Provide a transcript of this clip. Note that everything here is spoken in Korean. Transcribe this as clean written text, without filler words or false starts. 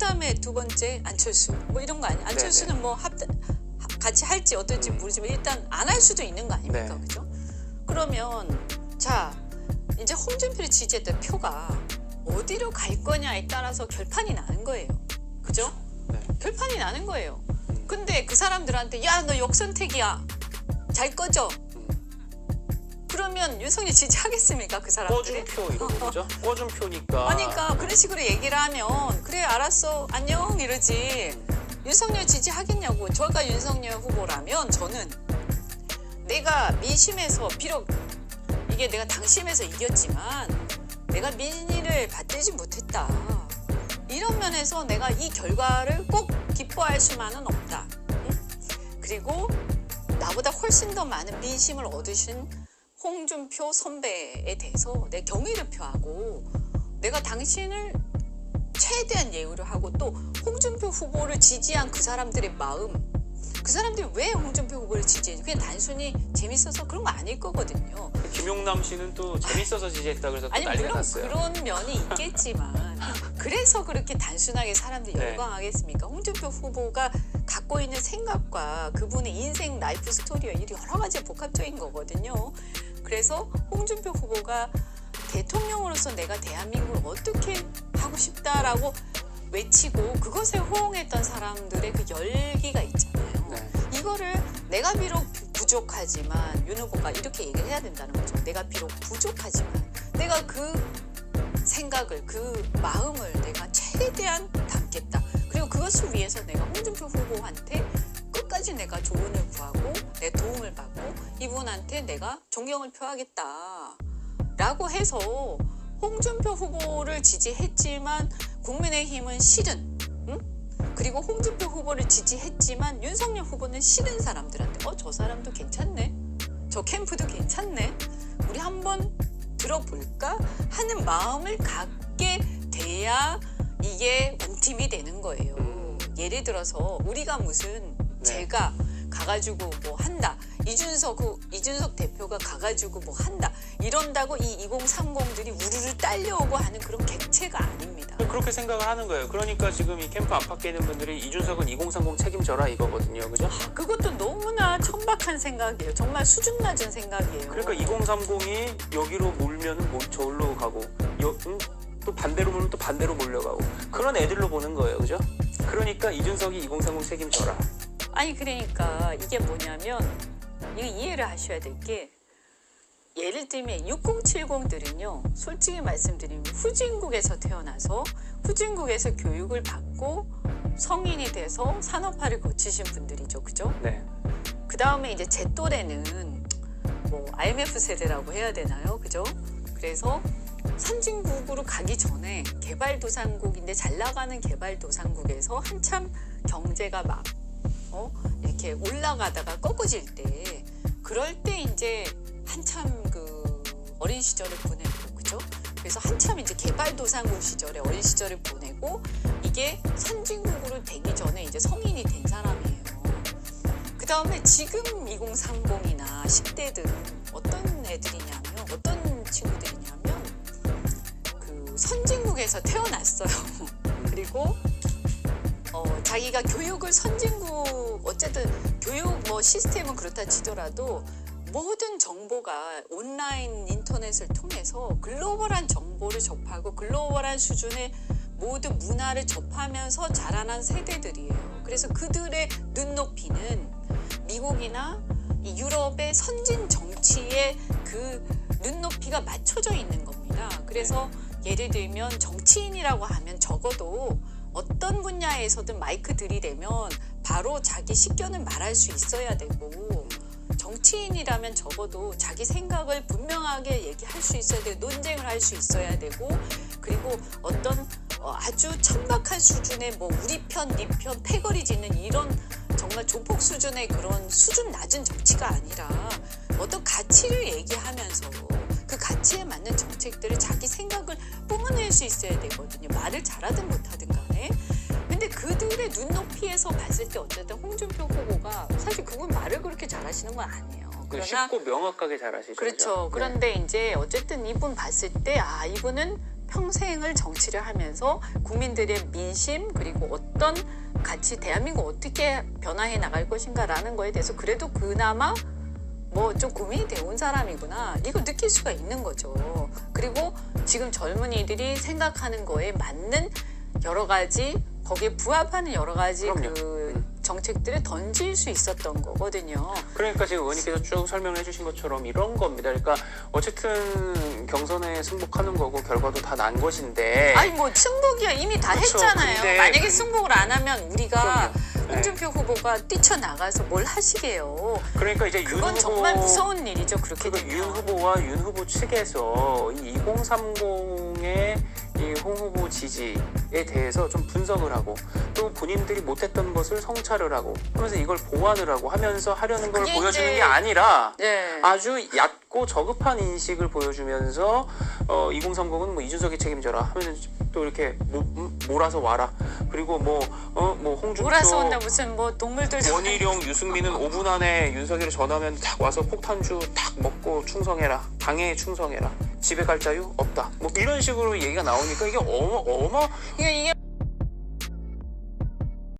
그다음에 두 번째 안철수 뭐 이런 거 아니에요? 안철수는 뭐 같이 할지 어떨지 모르지만 일단 안 할 수도 있는 거 아닙니까? 네. 그죠? 그러면 자 이제 홍준표를 지지했던 표가 어디로 갈 거냐에 따라서 결판이 나는 거예요. 그죠? 네. 결판이 나는 거예요. 근데 그 사람들한테 야 너 역선택이야. 잘 꺼져. 그러면 윤석열 지지하겠습니까? 그 사람들이? 꿔준 표 이런 거죠? 꿔준 표니까. 그러니까 그런 식으로 얘기를 하면 그래 알았어 안녕 이러지. 윤석열 지지하겠냐고. 저가 윤석열 후보라면 저는 내가 민심에서 비록 이게 내가 당심에서 이겼지만 내가 민의를 받들지 못했다. 이런 면에서 내가 이 결과를 꼭 기뻐할 수만은 없다. 그리고 나보다 훨씬 더 많은 민심을 얻으신 홍준표 선배에 대해서 내 경의를 표하고 내가 당신을 최대한 예우를 하고 또 홍준표 후보를 지지한 그 사람들의 마음 그 사람들이 왜 홍준표 후보를 지지했지? 그냥 단순히 재밌어서 그런 거 아닐 거거든요. 김용남 씨는 또 재밌어서 지지했다 그래서 또 아니 난리가 물론 났어요. 그런 면이 있겠지만 그래서 그렇게 단순하게 사람들이 네. 열광하겠습니까? 홍준표 후보가 갖고 있는 생각과 그분의 인생 라이프 스토리와 여러 가지 복합적인 거거든요. 그래서 홍준표 후보가 대통령으로서 내가 대한민국을 어떻게 하고 싶다라고 외치고 그것에 호응했던 사람들의 그 열기가 있잖아요. 네. 이거를 내가 비록 부족하지만 윤 후보가 이렇게 얘기를 해야 된다는 거죠. 내가 비록 부족하지만 내가 그 생각을 그 마음을 내가 최대한 담겠다. 그리고 그것을 위해서 내가 홍준표 후보한테 끝까지 내가 조언을 구하고 내 도움을 받고 이분한테 내가 존경을 표하겠다. 라고 해서 홍준표 후보를 지지했지만 국민의힘은 싫은 그리고 홍준표 후보를 지지했지만 윤석열 후보는 싫은 사람들한테 저 사람도 괜찮네. 저 캠프도 괜찮네. 우리 한번 들어볼까 하는 마음을 갖게 돼야 이게 원팀이 되는 거예요. 예를 들어서 우리가 무슨 제가 가가지고 뭐 한다. 이준석 대표가 가가지고 뭐 한다. 이런다고 이 2030들이 우르르 딸려오고 하는 그런 객체가 아닙니다. 그렇게 생각을 하는 거예요. 그러니까 지금 이 캠프 안팎에 있는 분들이 이준석은 2030 책임져라 이거거든요. 그죠? 그것도 너무나 천박한 생각이에요. 정말 수준 낮은 생각이에요. 그러니까 2030이 여기로 몰면은 저기로 가고 또 반대로 몰면 또 반대로 몰려가고 그런 애들로 보는 거예요. 그죠? 그러니까 이준석이 2030 책임져라. 아니 그러니까 이게 뭐냐면 이거 이해를 하셔야 될 게 예를 들면 6070들은요. 솔직히 말씀드리면 후진국에서 태어나서 후진국에서 교육을 받고 성인이 돼서 산업화를 거치신 분들이죠. 그죠? 네. 그 다음에 이제 제 또래는 뭐 IMF 세대라고 해야 되나요? 그죠? 그래서 선진국으로 가기 전에 개발도상국인데 잘 나가는 개발도상국에서 한참 경제가 막 이렇게 올라가다가 꺾어질 때 그럴 때 이제 한참 그 어린 시절을 보내고 그죠? 그래서 한참 이제 개발도상국 시절에 어린 시절을 보내고 이게 선진국으로 되기 전에 이제 성인이 된 사람이에요. 그 다음에 지금 2030이나 10대들은 어떤 애들이냐면 어떤 친구들이냐면 그 선진국에서 태어났어요. 그리고 자기가 교육을 선진국 어쨌든 교육 뭐 시스템은 그렇다 치더라도 모든 정보가 온라인 인터넷을 통해서 글로벌한 정보를 접하고 글로벌한 수준의 모든 문화를 접하면서 자라난 세대들이에요. 그래서 그들의 눈높이는 미국이나 유럽의 선진 정치의 그 눈높이가 맞춰져 있는 겁니다. 그래서 예를 들면 정치인이라고 하면 적어도 어떤 분야에서든 마이크 들이대면 바로 자기 식견을 말할 수 있어야 되고 정치인이라면 적어도 자기 생각을 분명하게 얘기할 수 있어야 되고 논쟁을 할 수 있어야 되고 그리고 어떤 아주 천박한 수준의 뭐 우리 편, 네 편, 패거리 짓는 이런 정말 조폭 수준의 그런 수준 낮은 정치가 아니라 어떤 가치를 얘기하면서 그 가치에 맞는 정책들을 자기 생각을 뿜어낼 수 있어야 되거든요. 말을 잘하든 못하든 간에. 근데 그들의 눈높이에서 봤을 때 어쨌든 홍준표 후보가 사실 그분 말을 그렇게 잘하시는 건 아니에요. 그러나 쉽고 명확하게 잘하시죠. 그렇죠. 그런데 이제 어쨌든 이분 봤을 때 이분은 평생을 정치를 하면서 국민들의 민심 그리고 어떤 같이 대한민국 어떻게 변화해 나갈 것인가라는 거에 대해서 그래도 그나마 뭐 좀 고민이 되온 사람이구나 이거 느낄 수가 있는 거죠. 그리고 지금 젊은이들이 생각하는 거에 맞는 여러 가지 거기에 부합하는 여러 가지 그럼요. 그 정책들을 던질 수 있었던 거거든요. 그러니까 지금 의원님께서 쭉 설명을 해주신 것처럼 이런 겁니다. 그러니까 어쨌든 경선에 승복하는 거고 결과도 다 난 것인데 아니 뭐 승복이야 이미 다 그렇죠. 했잖아요. 근데 만약에 승복을 안 하면 우리가 그럼요. 네. 홍준표 후보가 뛰쳐나가서 뭘 하시게요. 그러니까 이제 윤 그건 후보 정말 무서운 일이죠. 그렇게 그리고 되면. 윤 후보와 윤 후보 측에서 이 2030의 이 홍 후보 지지에 대해서 좀 분석을 하고 또 본인들이 못했던 것을 성찰을 하고 하면서 이걸 보완을 하고 하면서 하려는 걸 그게 보여주는 이제- 게 아니라 네. 아주 얕고 저급한 인식을 보여주면서 2030은 뭐 이준석이 책임져라 하면서 또 이렇게 몰아서 와라. 그리고 뭐 홍준표 몰아서 온다 무슨 뭐 동물들 원희룡, 유승민은 5분 안에 윤석열이 전화하면 딱 와서 폭탄주 딱 먹고 충성해라. 당에 충성해라. 집에 갈 자유 없다. 뭐 이런 식으로 얘기가 나오니까 이게 이게